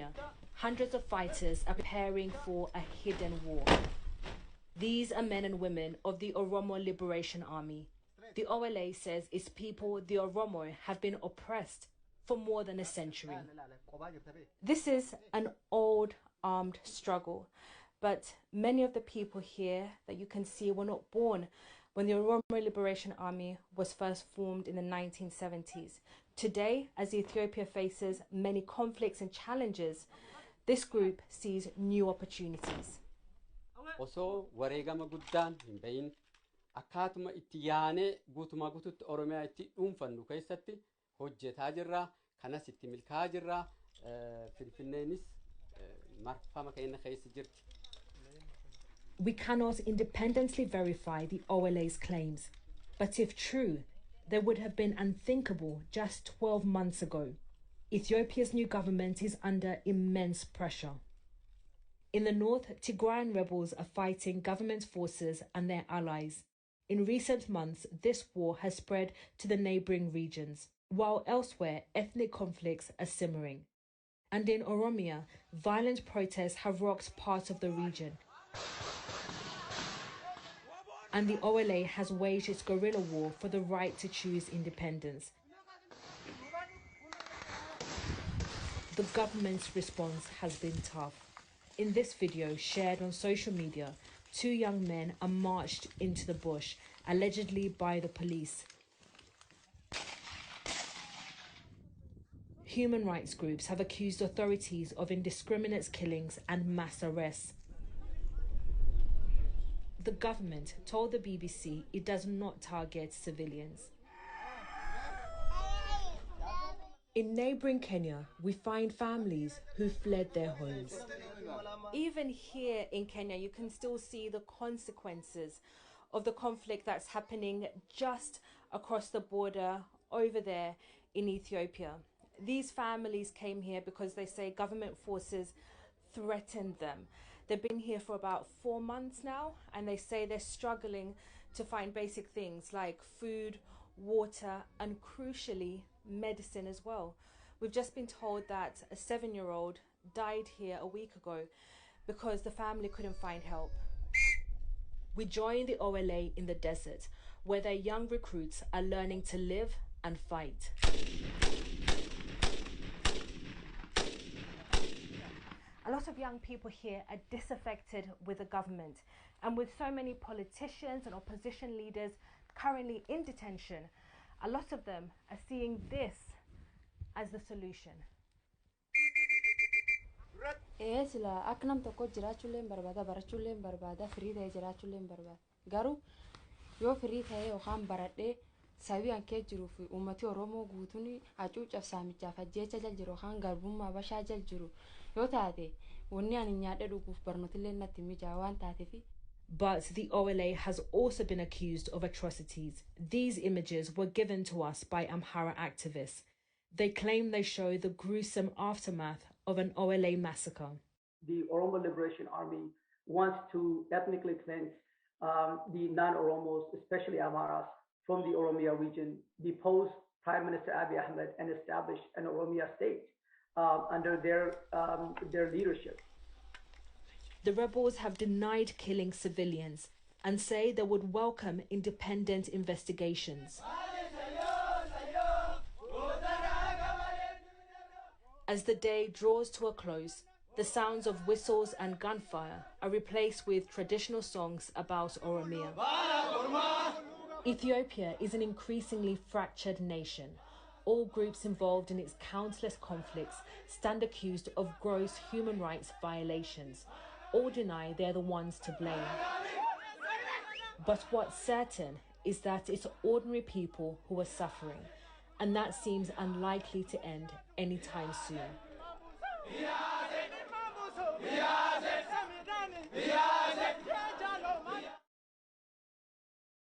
Oromia, hundreds of fighters are preparing for a hidden war. These are men and women of the Oromo Liberation Army. The OLA says its people, the Oromo, have been oppressed for more than a century. This is an old armed struggle, but many of the people here that you can see were not born when the Oromo Liberation Army was first formed in the 1970s. Today, as Ethiopia faces many conflicts and challenges, this group sees new opportunities. Osoo wareegama guddaan hin bahin akkaatuma itti yaanee guutumaa guutuutti Oromiyaa itti dhuunfannu keessatti hojjetaa jirra, kanas itti milkaa'aa jirra, Finfinneenis marfama keenya keessa jirti. We cannot independently verify the OLA's claims, but if true, they would have been unthinkable just 12 months ago. Ethiopia's new government is under immense pressure. In the north, Tigrayan rebels are fighting government forces and their allies. In recent months, this war has spread to the neighbouring regions, while elsewhere, ethnic conflicts are simmering. And in Oromia, violent protests have rocked part of the region. And the OLA has waged its guerrilla war for the right to choose independence. The government's response has been tough. In this video shared on social media, 2 young men are marched into the bush, allegedly by the police. Human rights groups have accused authorities of indiscriminate killings and mass arrests. The government told the BBC it does not target civilians. In neighbouring Kenya, we find families who fled their homes. Even here in Kenya, you can still see the consequences of the conflict that's happening just across the border over there in Ethiopia. These families came here because they say government forces threatened them. They've been here for about 4 months now, and they say they're struggling to find basic things like food, water, and crucially, medicine as well. We've just been told that a 7-year-old died here a week ago because the family couldn't find help. We join the OLA in the desert, where their young recruits are learning to live and fight. A lot of young people here are disaffected with the government, and with so many politicians and opposition leaders currently in detention, a lot of them are seeing this as the solution. Sila aknam tokko jiraachuuleen barbaada, barachuuleen barbaada, firii ta'ee jiraachuuleen barbaada. Garuu yoo firii ta'ee yookaan baradhee sabii ankee jiruu fi uummati Oromoo guutuun hacuucaaf saamichaaf ajjeecha jal jiru yookaan garbummaa bashaa jal jiru yoo taate wanni ani nyaadhe dhuguuf barnootillee natti mijaa waan taateefi. But the OLA has also been accused of atrocities. These images were given to us by Amhara activists. They claim they show the gruesome aftermath of an OLA massacre. The Oromo Liberation Army wants to ethnically cleanse the non-Oromos, especially Amharas, from the Oromia region, depose Prime Minister Abiy Ahmed, and establish an Oromia state under their leadership. The rebels have denied killing civilians and say they would welcome independent investigations. As the day draws to a close, the sounds of whistles and gunfire are replaced with traditional songs about Oromia. Ethiopia is an increasingly fractured nation. All groups involved in its countless conflicts stand accused of gross human rights violations. All deny they're the ones to blame. But what's certain is that it's ordinary people who are suffering, and that seems unlikely to end anytime soon.